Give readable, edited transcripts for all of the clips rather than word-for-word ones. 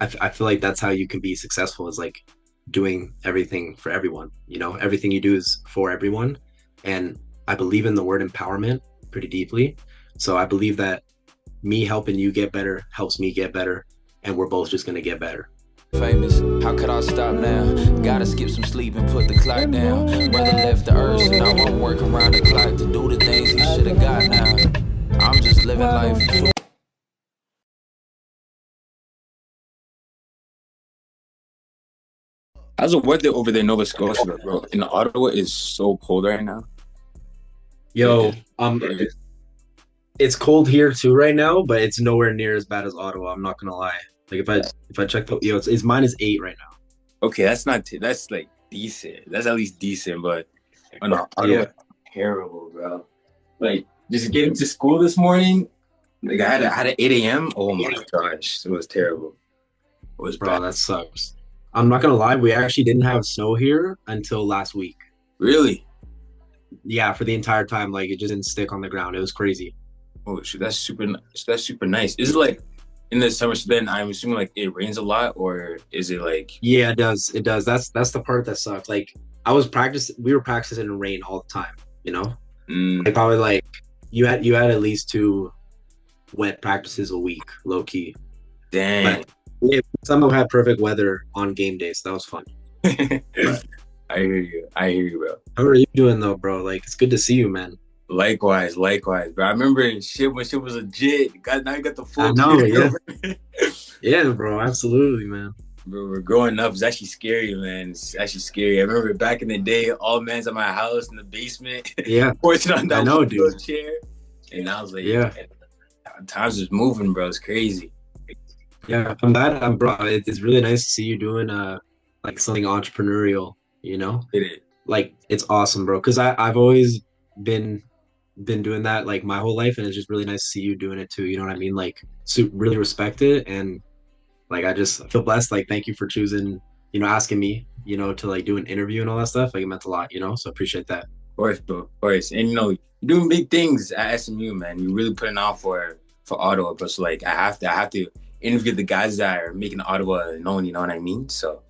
I feel like that's how you can be successful, is like doing everything for everyone. Everything you do is for everyone. And I believe in the word empowerment pretty deeply. So I believe that me helping you get better helps me get better, and we're both just going to get better. Famous, how could I stop now? Gotta skip some sleep and put the clock down. Brother left the earth, so now I'm working around the clock to do the things he should have got now. I'm just living life. How's the weather over there in Nova Scotia, bro? In Ottawa is so cold right now. Yo, it's cold here too right now, but it's nowhere near as bad as Ottawa. I'm not gonna lie. Like if I check the it's -8 right now. Okay, that's like decent. That's at least decent, but no, Ottawa terrible, bro. Like just getting to school this morning, like I had an 8 a.m. Oh my gosh, it was terrible. It was Bro, bad. that sucks. I'm not gonna lie, we actually didn't have snow here until last week. Really? Yeah, for the entire time, like it just didn't stick on the ground. It was crazy. Oh shit, that's super nice. Is it like in the summer? So then I'm assuming like it rains a lot, or is it like? Yeah, it does. It does. That's the part that sucks. Like we were practicing in rain all the time, Like probably like you had at least 2 wet practices a week, low key. Dang. But yeah, some of them had perfect weather on game days. That was fun. I hear you, bro. How are you doing though, bro? Like it's good to see you, man. Likewise, bro. I remember when shit was legit. Now you got the full. I know, yeah. Yeah, bro, absolutely, man. Bro, we're growing up. It's actually scary, man. It's actually scary. I remember back in the day, all man's at my house in the basement. Yeah, forcing on that wheelchair. And I was like, yeah, times is moving, bro. It's crazy. Yeah, bro. It's really nice to see you doing like something entrepreneurial. Like it's awesome, bro. Because I've always been doing that like my whole life, and it's just really nice to see you doing it too. You know what I mean? Like, really respect it, and like I just feel blessed. Like, thank you for choosing, asking me, to like do an interview and all that stuff. Like, it meant a lot, so appreciate that. Of course, bro. Of course, and you're doing big things at SMU, man. You're really putting on for Ottawa, but so like I have to interview the guys that are making Ottawa known. You know what I mean? So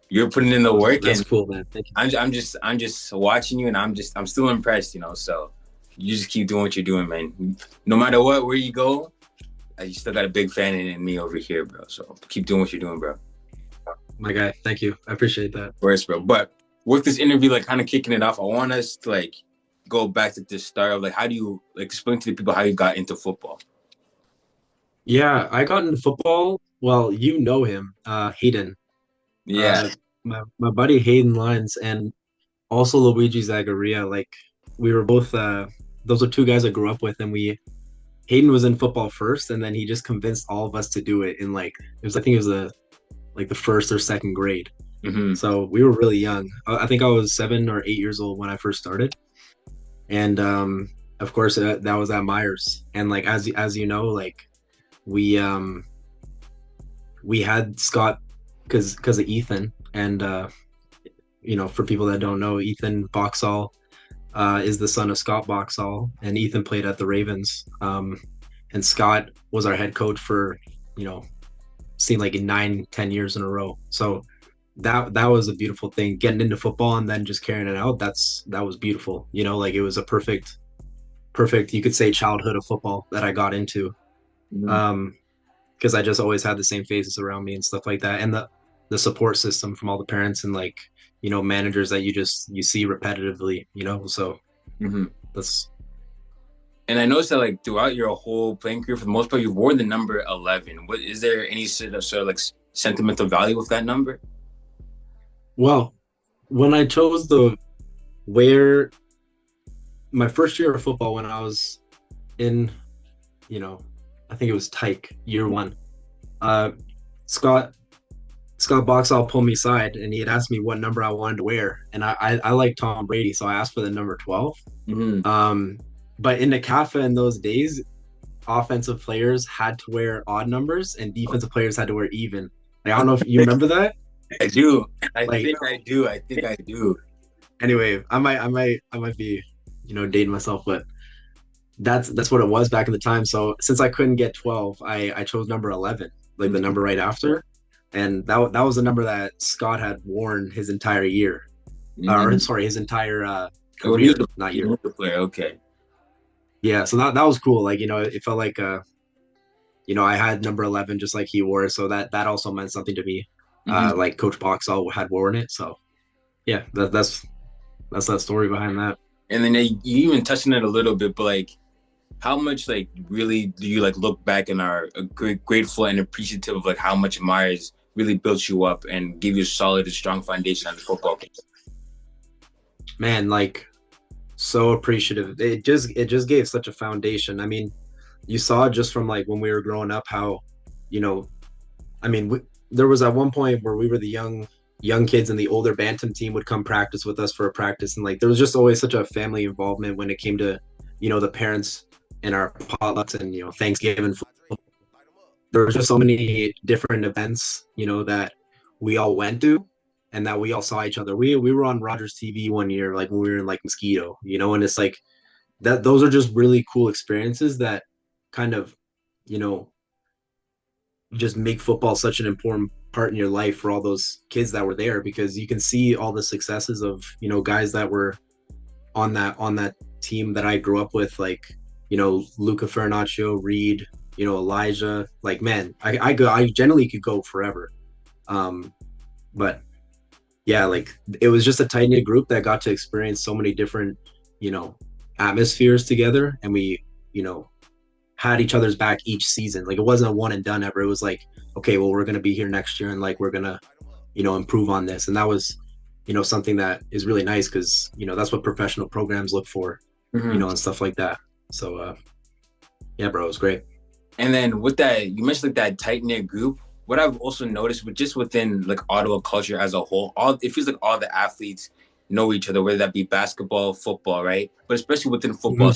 you're putting in the work. That's and cool, man. Thank you. I'm just watching you, and I'm still impressed. So you just keep doing what you're doing, man. No matter where you go, you still got a big fan in me over here, bro. So keep doing what you're doing, bro. My guy, thank you. I appreciate that. Of course, bro. But with this interview, like kind of kicking it off, I want us to like go back to the start of like how do you like explain to the people how you got into football? Yeah, I got into football. Well, you know him, Hayden. Yeah. My buddy Hayden Lyons and also Luigi Zagaria. Like we were both those are 2 guys I grew up with, and Hayden was in football first, and then he just convinced all of us to do it in like I think it was the 1st or 2nd grade. Mm-hmm. So we were really young. I think I was 7 or 8 years old when I first started, and of course that was at Myers. And like as you know, like we had Scott because of Ethan, and for people that don't know, Ethan Boxall is the son of Scott Boxall, and Ethan played at the Ravens. And Scott was our head coach for, seemed like 9-10 years in a row. So that was a beautiful thing, getting into football and then just carrying it out. That was beautiful. Like it was a perfect, you could say, childhood of football that I got into. Mm-hmm. Because I just always had the same faces around me and stuff like that. And the support system from all the parents and like, managers that you see repetitively, so Mm-hmm. that's. And I noticed that like throughout your whole playing career, for the most part, you wore the number 11. What is there any sort of like sentimental value with that number? Well, when I chose to wear my first year of football, when I was in, I think it was Tyke year 1, Scott Boxall pulled me aside and he had asked me what number I wanted to wear, and I like Tom Brady, so I asked for the number 12. Mm-hmm. But in NCAFA in those days, offensive players had to wear odd numbers and defensive players had to wear even. Like, I don't know if you remember that. I do. I think I do. Anyway, I might be, dating myself, but that's what it was back in the time. So since I couldn't get 12, I chose number 11, like the number right after. and that was the number that Scott had worn his entire year, or sorry, his entire career, not year. Player, okay. Yeah, so that was cool. Like, it felt like I had number 11 just like he wore, so that also meant something to me. Like Coach Boxall had worn it, so yeah, that's that story behind that. And then you even touched on it a little bit, but like, how much like really do you like look back and are grateful and appreciative of like how much Myers really built you up and gave you a solid and strong foundation as a football player? Man, like, so appreciative. It just gave such a foundation. I mean, you saw just from like when we were growing up how, I mean, there was at one point where we were the young kids and the older bantam team would come practice with us for a practice, and like there was just always such a family involvement when it came to the parents and our potlucks and Thanksgiving. There were just so many different events that we all went to and that we all saw each other. We were on Rogers TV one year, like when we were in like Mosquito, and it's like that. Those are just really cool experiences that kind of just make football such an important part in your life for all those kids that were there, because you can see all the successes of guys that were on that team that I grew up with, like Luca Farinaccio, Reed, Elijah. Like, man, I generally could go forever, but yeah, like it was just a tight knit group that got to experience so many different atmospheres together, and we had each other's back each season. Like, it wasn't a one and done ever. It was like, okay, well, we're going to be here next year and like we're going to improve on this. And that was something that is really nice, because that's what professional programs look for, and stuff like that. So yeah, bro, it was great. And then with that, you mentioned like that tight knit group. What I've also noticed just within like Ottawa culture as a whole, it feels like all the athletes know each other, whether that be basketball, football, right? But especially within football,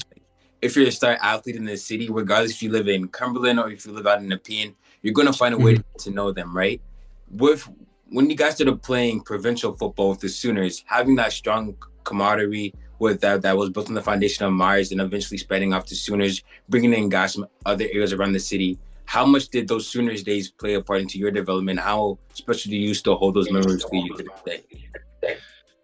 if you're a star athlete in the city, regardless if you live in Cumberland or if you live out in Nepean, you're going to find a way to know them, right? When you guys started playing provincial football with the Sooners, having that strong camaraderie with that was built on the foundation of Myers and eventually spreading off to Sooners, bringing in guys from other areas around the city. How much did those Sooners days play a part into your development? How special do you still hold those memories for you today?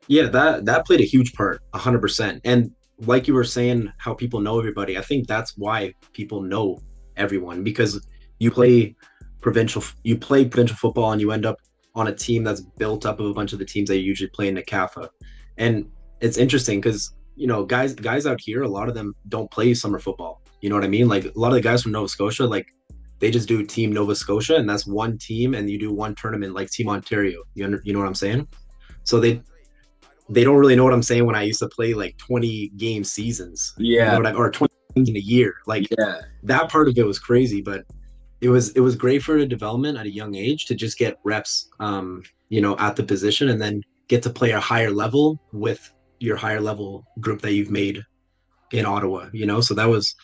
Yeah, that played a huge part, 100%. And like you were saying, how people know everybody, I think that's why people know everyone, because you play provincial football and you end up on a team that's built up of a bunch of the teams that you usually play in NCAFA. And it's interesting because guys out here, a lot of them don't play summer football. You know what I mean? Like, a lot of the guys from Nova Scotia, like, they just do Team Nova Scotia, and that's one team, and you do one tournament like Team Ontario. You know what I'm saying? So they don't really know what I'm saying when I used to play like 20 game seasons. Yeah. Or 20 games in a year. Like, yeah, that part of it was crazy, but it was great for the development at a young age to just get reps, at the position, and then get to play a higher level with your higher level group that you've made in Ottawa, so that was,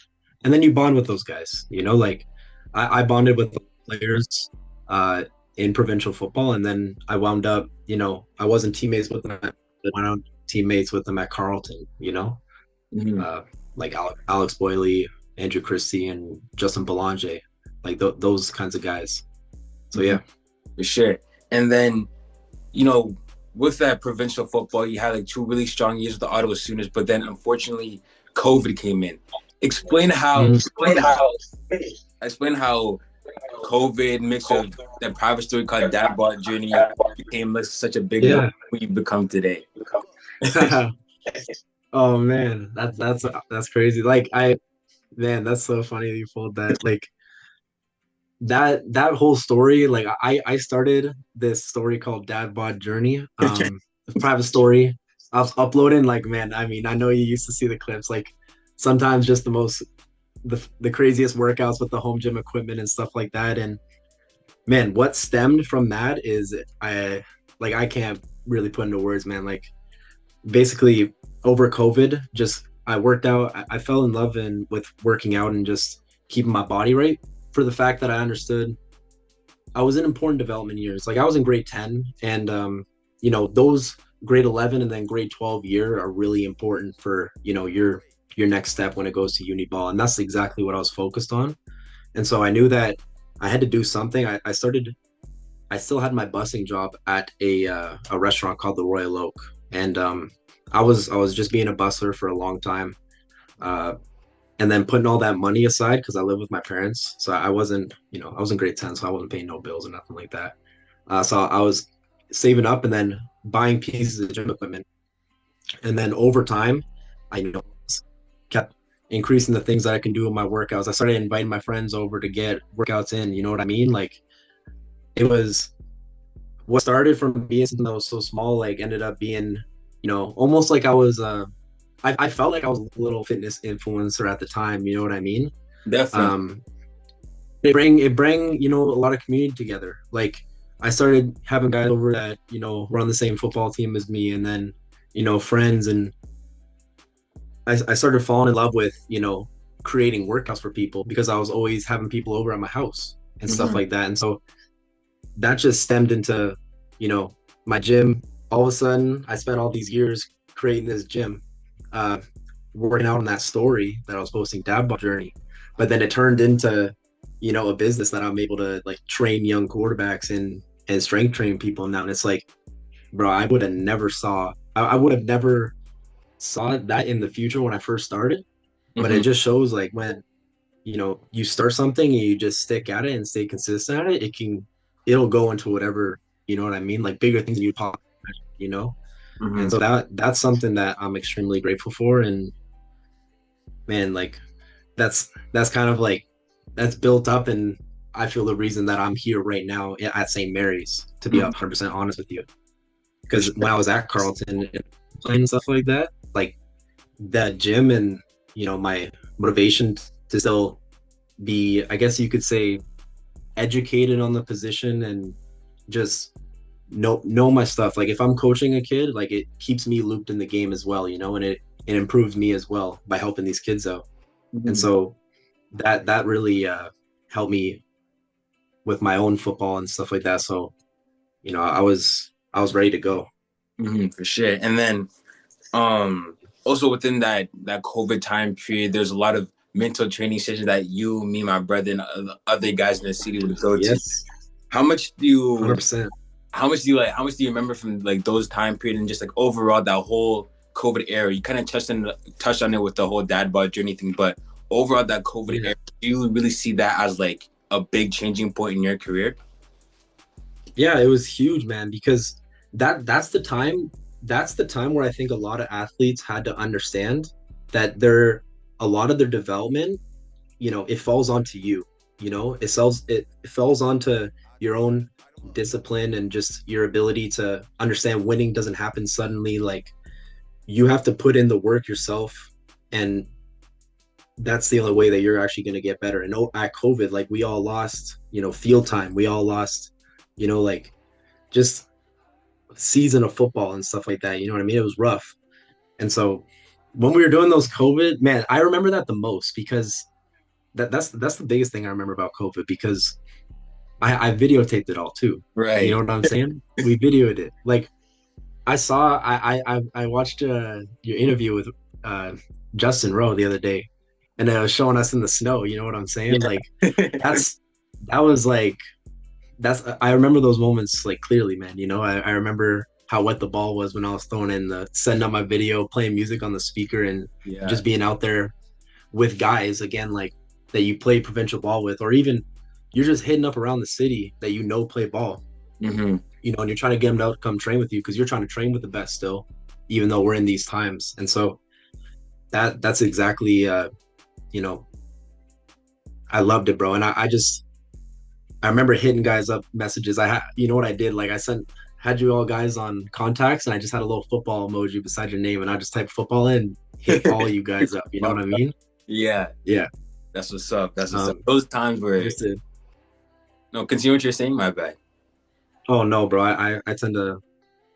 and then you bond with those guys, like I bonded with the players in provincial football, and then I wound up, I wasn't teammates with them, I went out teammates with them at Carelton, like Alex Boyley, Andrew Christie, and Justin Belanger, like those kinds of guys. So yeah, for sure. And then with that provincial football, you had like 2 really strong years with the Ottawa Sooners, but then unfortunately COVID came in. Explain how COVID mixed with that private story called Dad Bod Journey became such a big deal when you become today. Oh man, that's crazy. Like, that's so funny that you pulled that. Like, that whole story, like I started this story called Dad Bod Journey, private story. I was uploading, like, man, I mean, I know you used to see the clips, like sometimes just the craziest workouts with the home gym equipment and stuff like that. And man, what stemmed from that is I can't really put into words, man. Like, basically over COVID, just I worked out. I fell in love with working out and just keeping my body right, for the fact that I understood I was in important development years. Like, I was in grade 10, and those grade 11 and then grade 12 year are really important for your next step when it goes to uni ball, and that's exactly what I was focused on. And so I knew that I had to do something. I started I still had my busing job at a restaurant called the Royal Oak, and I was just being a busser for a long time, uh, and then putting all that money aside because I live with my parents, so I wasn't, I was in grade 10, so I wasn't paying no bills or nothing like that. So I was saving up and then buying pieces of gym equipment, and then over time, I kept increasing the things that I can do in my workouts. I started inviting my friends over to get workouts in. You know what I mean? Like it was what started from being something that was so small, like ended up being, almost like I was I felt like I was a little fitness influencer at the time, you know what I mean? Definitely. It bring a lot of community together. Like I started having guys over that, were on the same football team as me, and then, friends, and I started falling in love with, creating workouts for people because I was always having people over at my house and stuff like that. And so that just stemmed into, my gym. All of a sudden, I spent all these years creating this gym, uh, working out on that story that I was posting, Bod Journey. But then it turned into, a business that I'm able to like train young quarterbacks and strength train people now. And it's like, bro, I would have never saw that in the future when I first started. But it just shows like when, you start something and you just stick at it and stay consistent at it, it'll go into whatever, you know what I mean? Like bigger things than you pop, you know? And so that's something that I'm extremely grateful for. And man, like that's kind of like that's built up, and I feel the reason that I'm here right now at St. Mary's, to be 100% honest with you. Because when I was at Carelton and playing stuff like that, like that gym and my motivation to still be, I guess you could say, educated on the position and just know my stuff. Like if I'm coaching a kid, like it keeps me looped in the game as well, and it improves me as well by helping these kids out. And so that really helped me with my own football and stuff like that. So I was ready to go. For sure. And then also within that COVID time period, there's a lot of mental training sessions that you, me, my brother, and other guys in the city would go to. Yes. How much do you 100%. How much do you remember from like those time period and just like overall that whole COVID era? You kind of touched on it with the whole Bod Journey thing, but overall that COVID era, do you really see that as like a big changing point in your career? Yeah, it was huge, man, because that's the time where I think a lot of athletes had to understand that a lot of their development, it falls onto you. It falls onto your own discipline and just your ability to understand winning doesn't happen suddenly. Like you have to put in the work yourself, and that's the only way that you're actually going to get better. And at COVID, like we all lost, field time. We all lost, like just season of football and stuff like that. You know what I mean? It was rough. And so when we were doing those COVID, man, I remember that the most because that's the biggest thing I remember about COVID, because I videotaped it all too. Right. You know what I'm saying? We videoed it. Like I watched your interview with Justin Rowe the other day, and it was showing us in the snow. You know what I'm saying? Like I remember those moments like clearly, man. I remember how wet the ball was when I was throwing in setting up my video, playing music on the speaker, and just being out there with guys again, like that you play provincial ball with, or even you're just hitting up around the city that play ball. And you're trying to get them to come train with you because you're trying to train with the best still, even though we're in these times. And so that's exactly I loved it, bro. And I remember hitting guys up messages. You know what I did? Like I had you all guys on contacts, and I just had a little football emoji beside your name, and I just typed football in, hit all you guys up. You know what I mean? Yeah. That's what's up. Those times where no, continue what you're saying. My bad. Oh no, bro. I tend to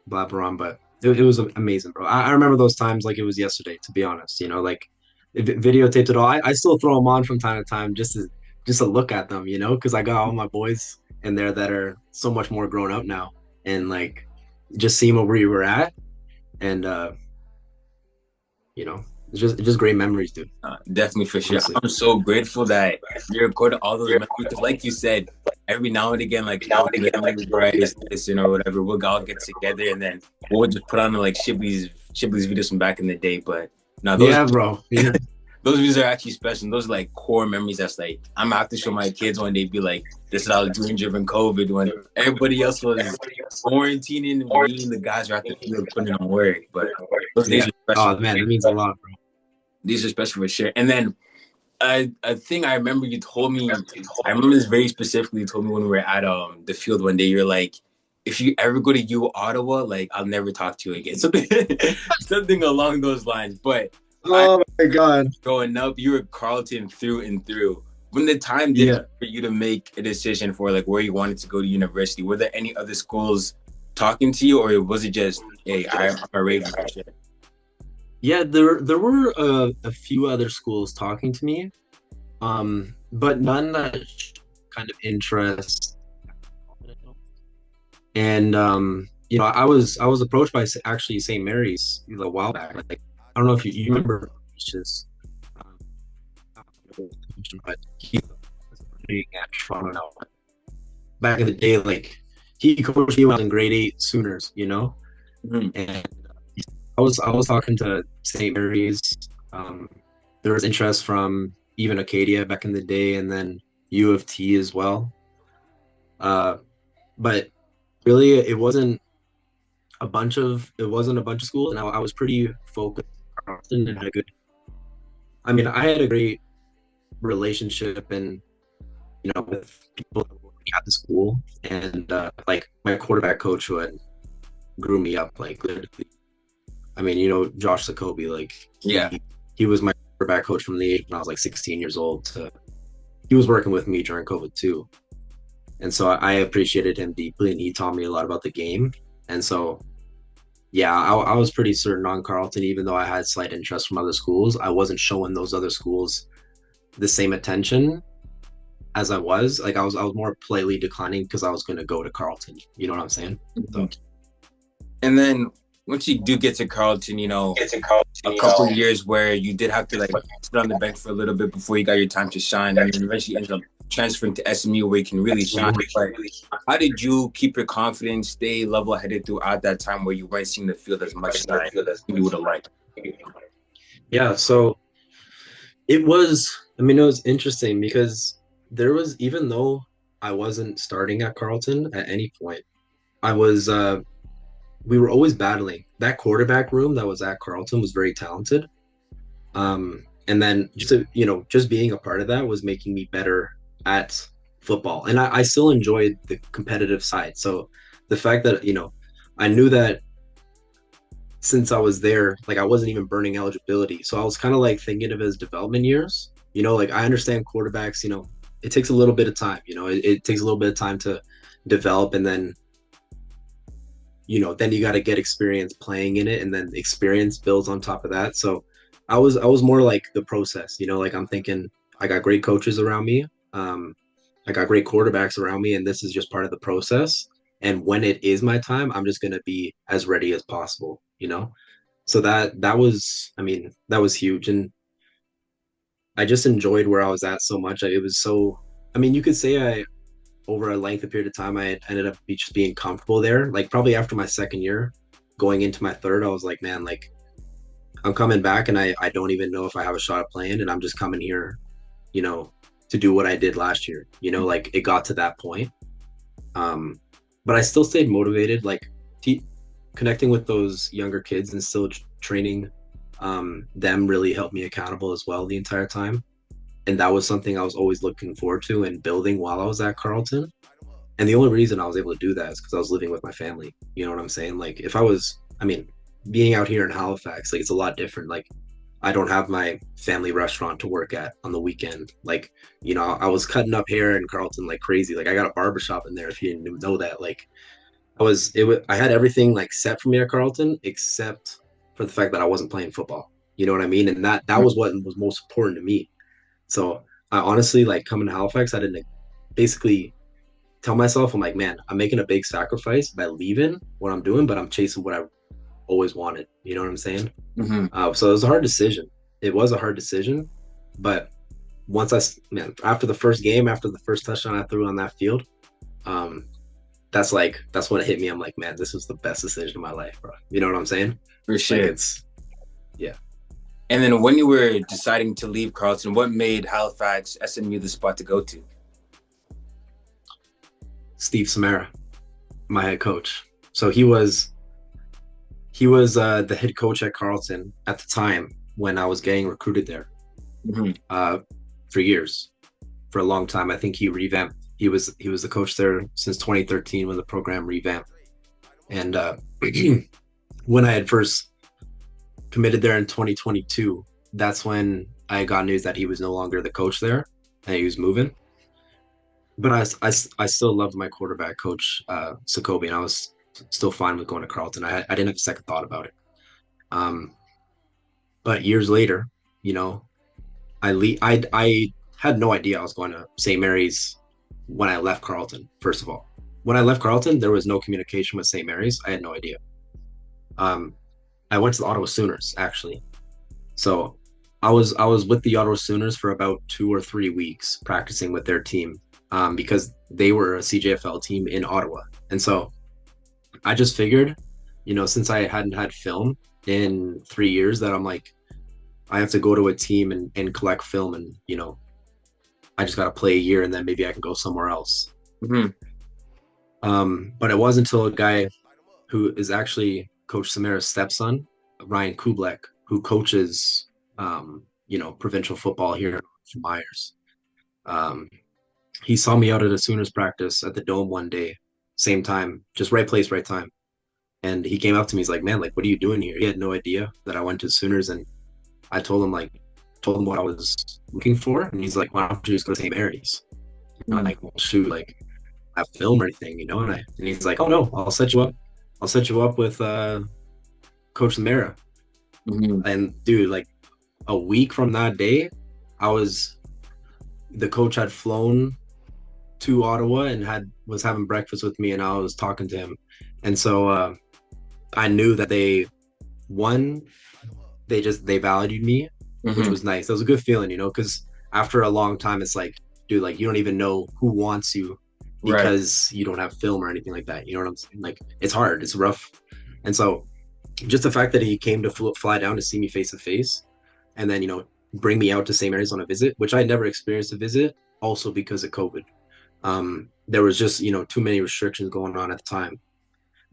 blabber on, but it was amazing, bro. I remember those times like it was yesterday, to be honest. Like videotaped it all. I still throw them on from time to time just to look at them, because I got all my boys in there that are so much more grown up now, and like just seeing where we were at, and it's just great memories, dude. Definitely, for sure. Honestly. I'm so grateful that you recorded all those memories, because like you said, every now and again, like Bryce, Tyson, or whatever, we'll all get together and then we'll just put on like Shibley's videos from back in the day. But no, those bro. Yeah. Those videos are actually special. Those are like core memories. That's like I'm gonna have to show my kids one day. Be like, this is how I was doing during COVID when everybody else was quarantining, and me and the guys were at the field putting on work. But those days are special. Oh man, it means a lot, bro. These are special for sure. And then a thing I remember you told me. I remember this very specifically. You told me when we were at the field one day. You're like, if you ever go to Ottawa, like I'll never talk to you again. Something along those lines. But oh my God, growing up, you were Carelton through and through. When the time did for you to make a decision for like where you wanted to go to university, were there any other schools talking to you, or was it just, hey, I'm a Raven? Yeah, there were a few other schools talking to me, but none that kind of interest. And you know, I was approached by actually St. Mary's a while back. Like, I don't know if you remember, but he was at Toronto now. Back in the day, like he coached me when I was in grade 8 Sooners, you know, and I was talking to St. Mary's. There was interest from even Acadia back in the day, and then U of T as well. But really, it wasn't a bunch of schools, and I was pretty focused and had a good. I mean, I had a great relationship and with people at the school, and like my quarterback coach who had grew me up, like literally. I mean, Josh Sakobi, like he was my quarterback coach from the age when I was like 16 years old. He was working with me during COVID too, and so I appreciated him deeply, and he taught me a lot about the game. And so, yeah, I was pretty certain on Carelton, even though I had slight interest from other schools. I wasn't showing those other schools the same attention as I was. Like I was more politely declining because I was going to go to Carelton. You know what I'm saying? So. And then once you do get to Carelton, a couple of years where you did have to like sit on the bench for a little bit before you got your time to shine, and then eventually ended up transferring to SMU where you can really shine. But how did you keep your confidence, stay level-headed throughout that time where you weren't seeing the field as much as you would have liked? Yeah, so it was interesting because there was, even though I wasn't starting at Carelton at any point, we were always battling. That quarterback room that was at Carelton was very talented. And then just being a part of that was making me better at football. And I still enjoyed the competitive side. So the fact that, I knew that since I was there, like I wasn't even burning eligibility. So I was kind of like thinking of it as development years. Like I understand quarterbacks, it takes a little bit of time, it takes a little bit of time to develop, and then then you got to get experience playing in it, and then experience builds on top of that. So I was more like the process, like I'm thinking I got great coaches around me. I got great quarterbacks around me, and this is just part of the process. And when it is my time, I'm just going to be as ready as possible, So that was huge. And I just enjoyed where I was at so much. It was so, you could say over a length of period of time, I ended up just being comfortable there. Like probably after my second year, going into my third, I was like, man, like I'm coming back, and I don't even know if I have a shot at playing, and I'm just coming here, to do what I did last year. Like it got to that point. But I still stayed motivated, like connecting with those younger kids and still training them really helped me accountable as well the entire time. And that was something I was always looking forward to and building while I was at Carelton. And the only reason I was able to do that is because I was living with my family. You know what I'm saying? Like if I was, being out here in Halifax, like it's a lot different. Like I don't have my family restaurant to work at on the weekend. Like, I was cutting up hair in Carelton like crazy. Like I got a barbershop in there, if you didn't know that. Like I had everything like set for me at Carelton except for the fact that I wasn't playing football. You know what I mean? And that was what was most important to me. So I honestly, like coming to Halifax, I didn't basically tell myself, I'm like, man, I'm making a big sacrifice by leaving what I'm doing, but I'm chasing what I always wanted. You know what I'm saying? Mm-hmm. So it was a hard decision. It was a hard decision, but after the first game, after the first touchdown I threw on that field, That's what hit me. I'm like, man, this was the best decision of my life, bro. You know what I'm saying? For sure. Like yeah. And then when you were deciding to leave Carleton, what made Halifax SMU the spot to go to? Steve Samara, my head coach. So he was the head coach at Carleton at the time when I was getting recruited there. For years, for a long time. I think he revamped. He was the coach there since 2013 when the program revamped. And when I had first committed there in 2022, that's when I got news that he was no longer the coach there and he was moving. But I still loved my quarterback coach, Sokobi, and I was still fine with going to Carleton. I didn't have a second thought about it. But years later, I had no idea I was going to St. Mary's when I left Carleton. First of all, when I left Carleton, there was no communication with St. Mary's. I had no idea. I went to the Ottawa Sooners actually. So I was with the Ottawa Sooners for about 2 or 3 weeks practicing with their team because they were a CJFL team in Ottawa. And so I just figured, since I hadn't had film in 3 years, that I'm like, I have to go to a team and collect film, and I just got to play a year and then maybe I can go somewhere else. But it wasn't until a guy who is actually Coach Samara's stepson, Ryan Kublek, who coaches provincial football here in Myers. He saw me out at a Sooners practice at the Dome one day, same time, just right place, right time. And he came up to me, he's like, man, like, what are you doing here? He had no idea that I went to Sooners, and I told him what I was looking for, and he's like, why don't you just go to St. Mary's? And I'm like, well, shoot, like, I have film or anything, and he's like, oh no, I'll set you up with Coach Samara. And dude, like a week from that day, the coach had flown to Ottawa and was having breakfast with me, and I was talking to him. And so I knew that they valued me, which was nice. That was a good feeling, because after a long time, it's like, dude, like, you don't even know who wants you because you don't have film or anything like that. You know what I'm saying? Like, it's hard, it's rough. And so just the fact that he came to fly down to see me face to face, and then, bring me out to St. Mary's on a visit, which I had never experienced a visit, also because of COVID. There was just, too many restrictions going on at the time.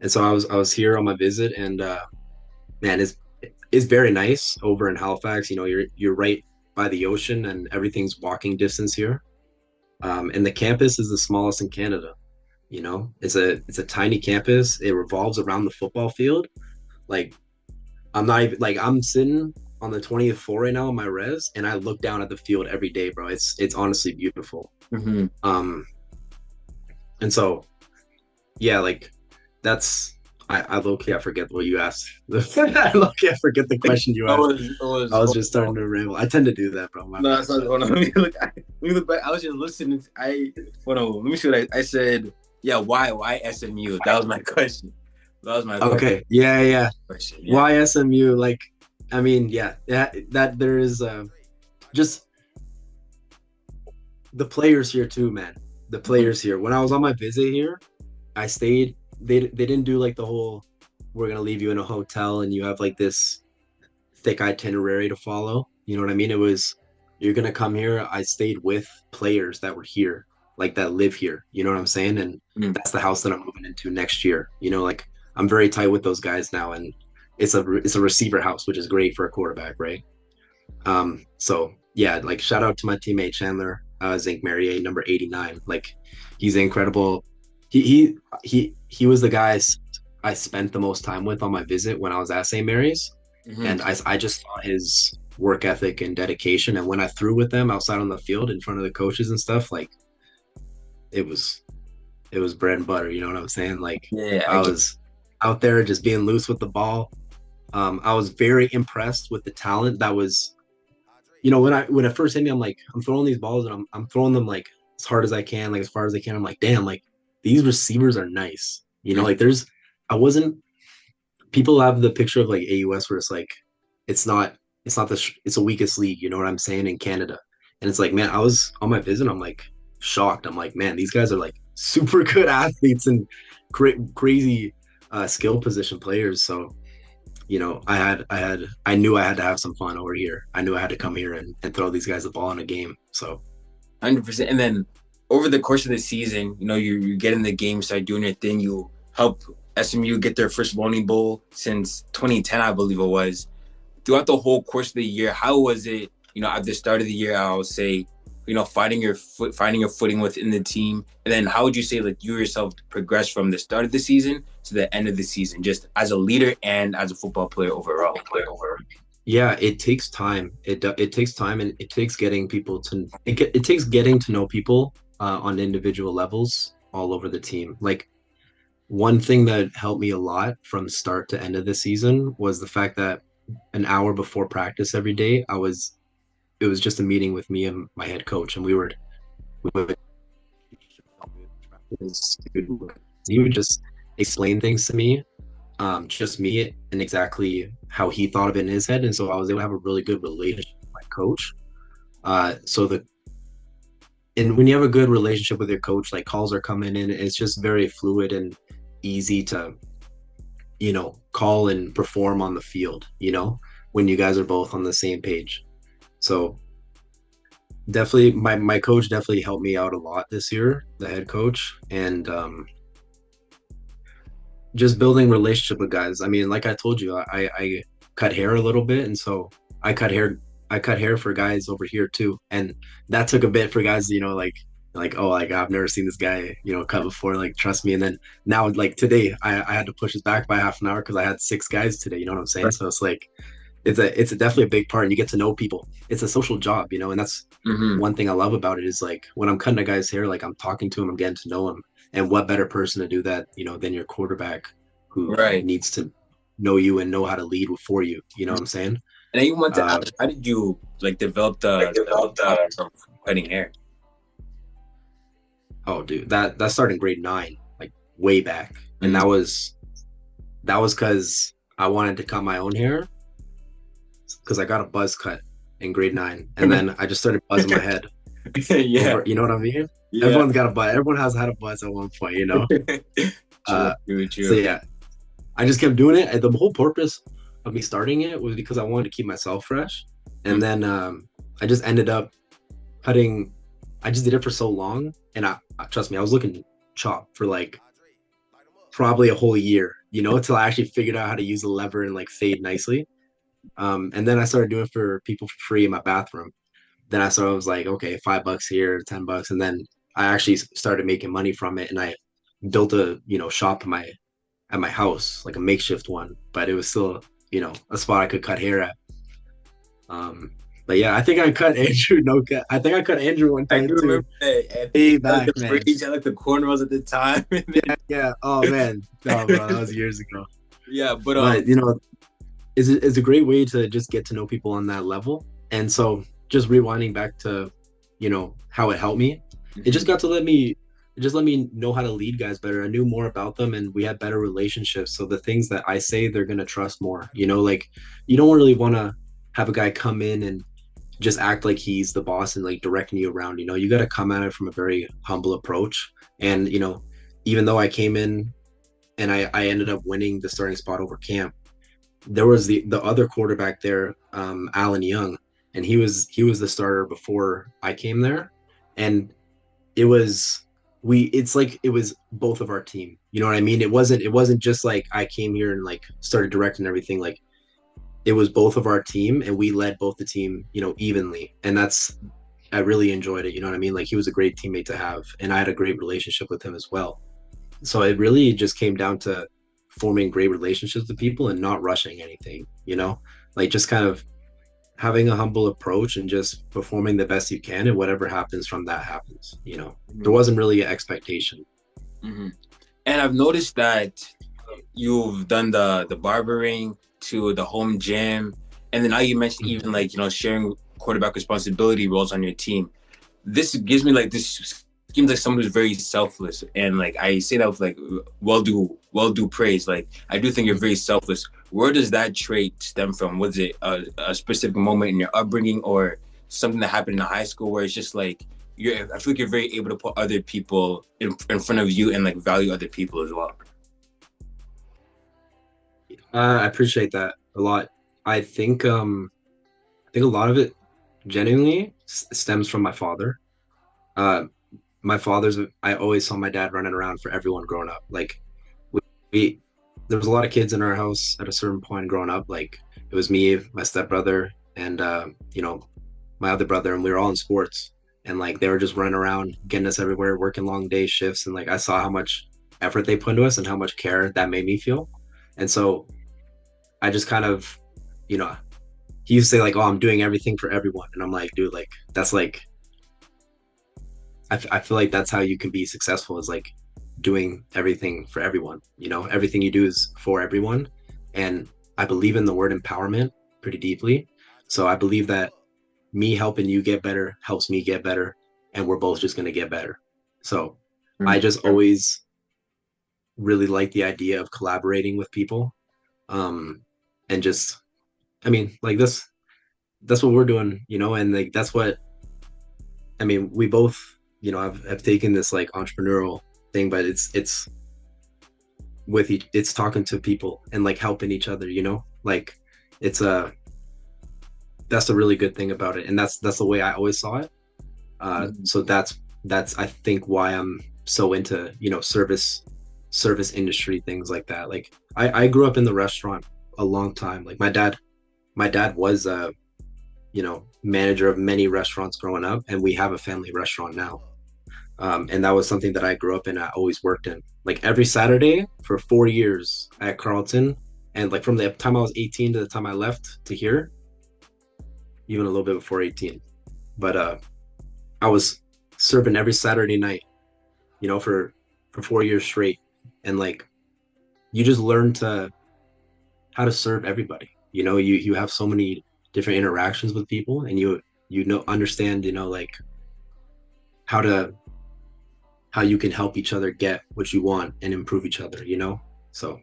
And so I was here on my visit, and man, it's very nice over in Halifax. You're right by the ocean, and everything's walking distance here. And the campus is the smallest in Canada. It's a tiny campus. It revolves around the football field. Like, I'm not even, like, I'm sitting on the 20th floor right now on my res, and I look down at the field every day, bro. It's honestly beautiful. And so, yeah, like, that's, I low-key, I forget what you asked. I low-key, I forget the question you asked. I was just starting to ramble. I tend to do that, bro. No, that's not, hold on. Let me look back. I was just listening. Let me see what I said. Yeah, why SMU? That was my question. Okay. Yeah. Question, yeah. Why SMU? Like, I mean, yeah, that there is just the players here too, man. The players here. When I was on my visit here, I stayed. They didn't do like the whole, we're gonna leave you in a hotel and you have like this thick itinerary to follow. You know what I mean? It was, you're gonna come here. I stayed with players that were here, like that live here. You know what I'm saying? And that's the house that I'm moving into next year. Like, I'm very tight with those guys now, and it's a receiver house, which is great for a quarterback, right? So yeah, like, shout out to my teammate Chandler Zink Marier, number 89. Like, he's incredible. He was the guy I spent the most time with on my visit when I was at St. Mary's, and I just saw his work ethic and dedication. And when I threw with them outside on the field in front of the coaches and stuff, like, it was bread and butter. You know what I'm saying? Like, yeah, I was out there just being loose with the ball. I was very impressed with the talent that was, when it first hit me, I'm like, I'm throwing these balls and I'm throwing them like as hard as I can, like as far as I can. I'm like, damn, like, these receivers are nice. Like, people have the picture of like AUS where it's like, it's the weakest league, you know what I'm saying, in Canada. And it's like, man, I was on my visit, I'm like shocked. I'm like, man, these guys are like super good athletes and crazy skill position players. So, you know, I knew I had to have some fun over here. I knew I had to come here and throw these guys the ball in a game. So 100%. And then over the course of the season, you know, you get in the game, start doing your thing. You help SMU get their first Loaning Bowl since 2010, I believe it was. Throughout the whole course of the year, how was it, you know, at the start of the year, I would say, you know, finding your footing within the team? And then how would you say, like, you yourself progress from the start of the season to the end of the season, just as a leader and as a football player overall? Yeah, it takes time. It takes time, and it takes getting people to it takes getting to know people on individual levels all over the team. Like, one thing that helped me a lot from start to end of the season was the fact that an hour before practice every day, it was just a meeting with me and my head coach, and we would he would just explain things to me, just me, and exactly how he thought of it in his head. And so I was able to have a really good relationship with my coach. And when you have a good relationship with your coach, like, calls are coming in, it's just very fluid and easy to, you know, call and perform on the field, you know, when you guys are both on the same page. So definitely my coach definitely helped me out a lot this year, the head coach, and just building relationship with guys. I mean, like I told you, I cut hair a little bit, and so I cut hair for guys over here too, and that took a bit for guys, you know, like, oh, like, I've never seen this guy, you know, cut before, like, trust me. And then now, like, today I had to push it back by half an hour because I had 6 guys today, you know what I'm saying? So it's like, it's definitely a big part, and you get to know people. It's a social job, you know, and that's one thing I love about it, is like, when I'm cutting a guy's hair, like, I'm talking to him, I'm getting to know him. And what better person to do that, you know, than your quarterback, who needs to know you and know how to lead for you, you know what I'm saying? And I even want to ask, how did you, like, develop the cutting hair? Oh, dude, that started in grade 9, like, way back. And that was because I wanted to cut my own hair, because I got a buzz cut in grade 9, and then I just started buzzing my head. Yeah, you know what I mean? Yeah. Everyone's got a buzz. Everyone has had a buzz at one point, you know. True. So yeah, I just kept doing it. And the whole purpose of me starting it was because I wanted to keep myself fresh. And then I just ended up cutting. I just did it for so long, and I trust me, I was looking chopped for like probably a whole year, you know, until I actually figured out how to use the lever and like fade nicely. And then I started doing it for people for free in my bathroom. Then I was like, okay, $5 here, $10, and then I actually started making money from it, and I built a, you know, shop at my house, like a makeshift one, but it was still, you know, a spot I could cut hair at. But yeah, I think I cut Andrew. I think I cut Andrew one time I do remember that. Way Like, back, the man. fridge, I like the cornrows at the time. Yeah. Oh man, no, bro, that was years ago. Yeah, But you know, it's a great way to just get to know people on that level. And so, just rewinding back to, you know, how it helped me, it just let me know how to lead guys better. I knew more about them, and we had better relationships. So the things that I say, they're gonna trust more. You know, like, you don't really want to have a guy come in and just act like he's the boss and like directing you around. You know, you got to come at it from a very humble approach. And, you know, even though I came in and I ended up winning the starting spot over Camp, there was the other quarterback there, Alan Young, and he was the starter before I came there. And it's like it was both of our team. You know what I mean? It wasn't just like I came here and like started directing everything. Like, it was both of our team, and we led both the team, you know, evenly. And I really enjoyed it. You know what I mean? Like, he was a great teammate to have, and I had a great relationship with him as well. So it really just came down to forming great relationships with people and not rushing anything, you know, like, just kind of having a humble approach and just performing the best you can, and whatever happens from that happens, you know. There wasn't really an expectation. And I've noticed that you've done the barbering to the home gym, and then now you mentioned even, like, you know, sharing quarterback responsibility roles on your team. This gives me, like, this seems like someone who's very selfless, and like, I say that with like well due praise. Like, I do think you're very selfless. Where does that trait stem from? Was it a specific moment in your upbringing, or something that happened in high school where it's just like I feel like you're very able to put other people in front of you and like value other people as well. I appreciate that a lot. I think a lot of it genuinely stems from my father. Uh, I always saw my dad running around for everyone growing up. Like we there was a lot of kids in our house at a certain point growing up. Like it was me, my stepbrother, and my other brother, and we were all in sports. And like they were just running around, getting us everywhere, working long day shifts, and like I saw how much effort they put into us and how much care that made me feel. And so I just kind of, you know, he used to say like, "Oh, I'm doing everything for everyone," and I'm like, dude, like that's like I feel like that's how you can be successful is like doing everything for everyone. Everything you do is for everyone. And I believe in the word empowerment pretty deeply. So I believe that me helping you get better helps me get better. And we're both just going to get better. So I just always really like the idea of collaborating with people. And just, I mean, like that's what we're doing, and like, that's what, I mean, we both, have taken this like entrepreneurial thing, but it's it's talking to people and like helping each other, like it's that's a really good thing about it. And that's the way I always saw it. So that's I think why I'm so into, service industry, things like that. Like I grew up in the restaurant a long time. Like my dad was a, manager of many restaurants growing up, and we have a family restaurant now. And that was something that I grew up in. I always worked in, like every Saturday for 4 years at Carelton. And like from the time I was 18 to the time I left to here, even a little bit before 18. But I was serving every Saturday night, for 4 years straight. And like, you just learn how to serve everybody. You have so many different interactions with people, and you understand, like how you can help each other get what you want and improve each other, so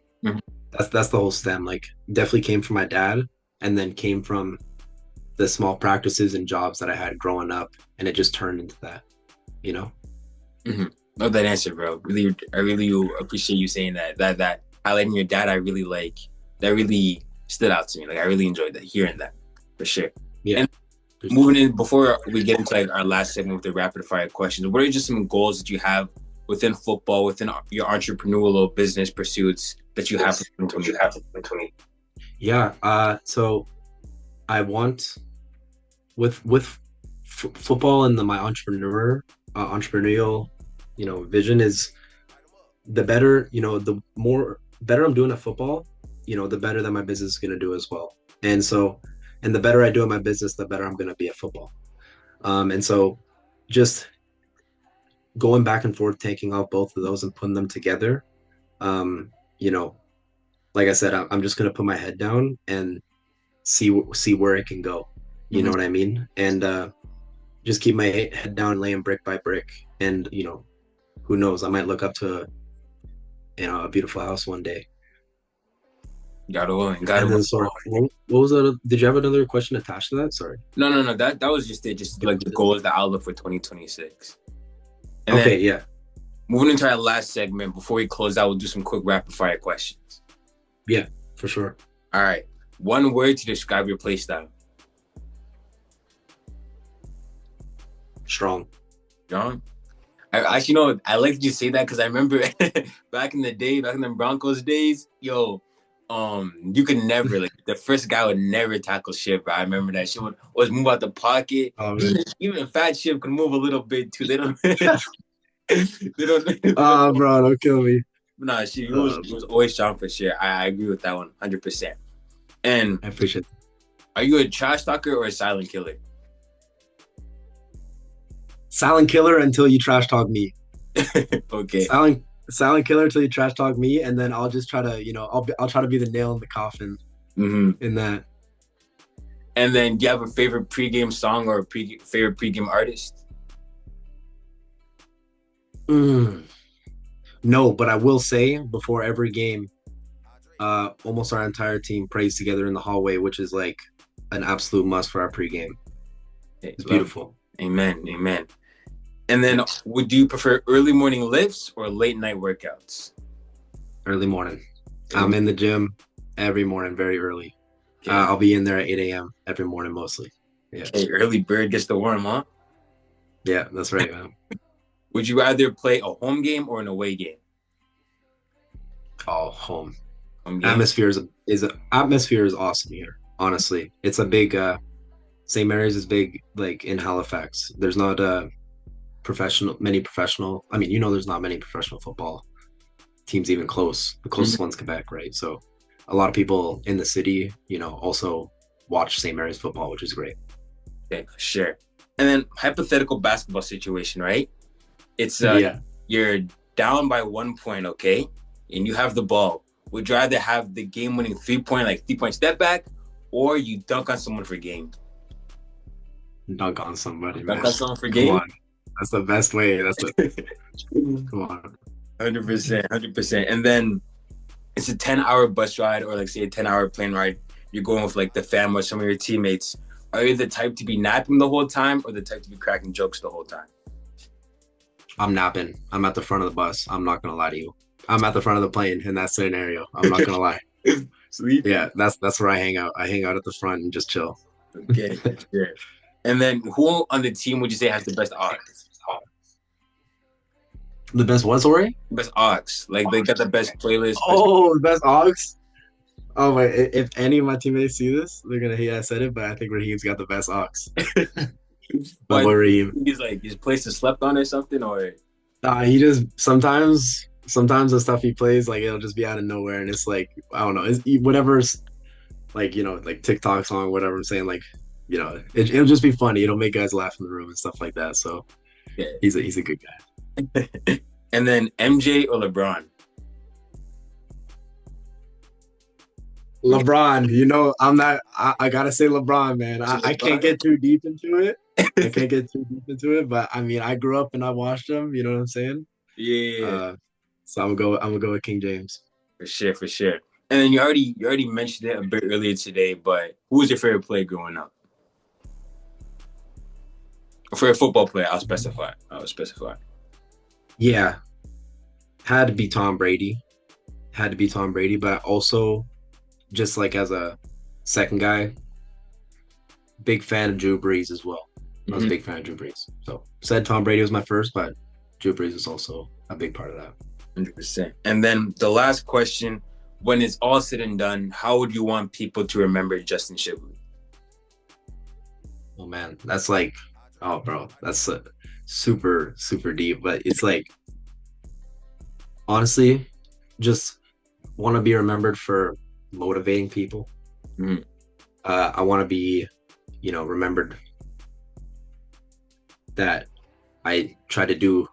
that's the whole stem. Like definitely came from my dad, and then came from the small practices and jobs that I had growing up, and it just turned into that. Love that answer, bro. I really appreciate you saying that highlighting your dad. I really like that. Really stood out to me. Like I really enjoyed that, hearing that, for sure. Yeah. And moving in, before we get into like our last segment with the rapid fire questions, what are just some goals that you have within football, within your entrepreneurial business pursuits that you have for 2020? Yeah. So I want with football and my entrepreneurial, vision is the better, the better I'm doing at football, the better that my business is going to do as well. And the better I do at my business, the better I'm going to be at football. And so just going back and forth, taking off both of those and putting them together. Like I said, I'm just going to put my head down and see where it can go. You know what I mean? And just keep my head down, laying brick by brick. And, who knows, I might look up to a beautiful house one day. Got it. Sorry, what was that? Did you have another question attached to that? Sorry. No. That was just it. Just like the goals, the outlook for 2026. And okay. Then, yeah. Moving into our last segment, before we close out, we'll do some quick rapid fire questions. Yeah, for sure. All right. One word to describe your play style. Strong. I actually I like you say that because I remember back in the Broncos days, you could never, like, the first guy would never tackle Shiv, bro. I remember that shit would always move out the pocket. Oh, really? Even fat Shiv could move a little bit too. They don't. Oh, bro, don't kill me. Nah, she was always strong for sure. I agree with that 100%. And I appreciate it. Are you a trash talker or a silent killer? Silent killer until you trash talk me. Okay. Silent killer until you trash talk me, and then I'll just try to, I'll try to be the nail in the coffin in that. And then, do you have a favorite pregame song or favorite pregame artist? No, but I will say before every game, almost our entire team prays together in the hallway, which is like an absolute must for our pregame. It's beautiful. Amen. And then would you prefer early morning lifts or late night workouts? Early morning. I'm in the gym every morning, very early. Okay. I'll be in there at 8 a.m. every morning, mostly. Yeah. Okay, early bird gets the worm, huh? Yeah, that's right, man. Would you rather play a home game or an away game? Oh, home. Home game. Atmosphere is awesome here. Honestly, it's a big. St. Mary's is big, like in Halifax. There's not many professional. I mean, there's not many professional football teams even close. The closest one's Quebec, right? So a lot of people in the city, also watch St. Mary's football, which is great. Okay, for sure. And then hypothetical basketball situation, right? It's you're down by 1 point, okay? And you have the ball. Would you rather have the game-winning 3-point step back, or you dunk on someone for game? Dunk on somebody, Dunk man. on someone for game? Come on. That's the best way. Come on. 100%. And then it's a 10-hour bus ride, or say a 10-hour plane ride. You're going with the fam or some of your teammates. Are you the type to be napping the whole time, or the type to be cracking jokes the whole time? I'm napping. I'm at the front of the bus. I'm not gonna lie to you. I'm at the front of the plane in that scenario. I'm not gonna lie. Sleep? Yeah, that's where I hang out. I hang out at the front and just chill. Okay, sure. And then who on the team would you say has the best odds? The best what, sorry? Best odds. They got the best playlist. Oh, the best odds? Oh my! If any of my teammates see this, they're gonna hate I said it, but I think Raheem's got the best ox. My boy Raheem. He's his place is slept on or something, or he just sometimes the stuff he plays it'll just be out of nowhere, and it's I don't know, whatever's TikTok song, whatever I'm saying, it'll just be funny. It'll make guys laugh in the room and stuff like that. So yeah, he's a good guy. And then MJ or LeBron? LeBron, I'm not. I gotta say LeBron, man. I can't get too deep into it. But I mean, I grew up and I watched him. You know what I'm saying? Yeah. So I'm gonna go with King James. For sure. And then you already mentioned it a bit earlier today, but who was your favorite player growing up? For a football player, I'll specify. Yeah, had to be Tom Brady. But also, just as a second guy, big fan of Drew Brees as well. I was a big fan of Drew Brees. So said Tom Brady was my first, but Drew Brees is also a big part of that. 100%. And then the last question: when it's all said and done, how would you want people to remember Justin Shibley? Oh man, that's bro, that's super, super deep. But it's honestly, just want to be remembered for motivating people. I want to be, remembered that I try to do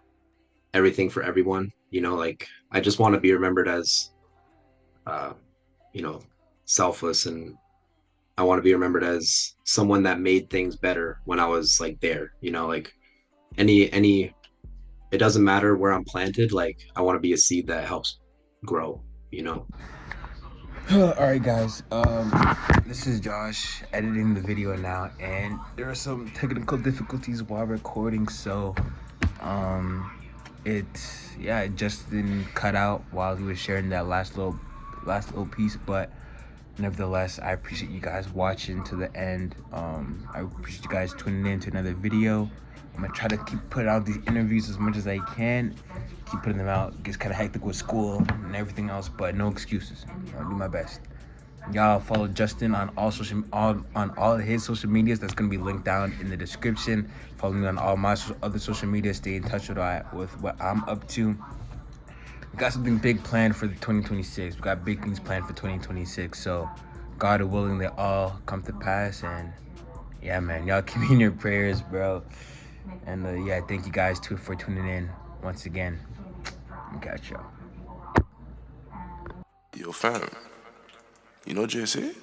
everything for everyone. I just want to be remembered as, selfless, and I want to be remembered as someone that made things better when I was there. Any. It doesn't matter where I'm planted. I want to be a seed that helps grow. All right, guys. This is Josh editing the video now, and there are some technical difficulties while recording. So, it just didn't cut out while he was sharing that last little piece. But nevertheless, I appreciate you guys watching to the end. I appreciate you guys tuning in to another video. I'm gonna try to keep putting out these interviews as much as I can. Keep putting them out. It gets kind of hectic with school and everything else, but no excuses. I'll do my best. Y'all follow Justin on all his social medias. That's gonna be linked down in the description. Follow me on all my other social media. Stay in touch with what I'm up to. We got something big planned for 2026. We got big things planned for 2026. So, God willing, they all come to pass. And yeah, man, y'all keep me in your prayers, bro. And thank you guys for tuning in once again. I'll catch y'all. Yo, fam. YunoJSA?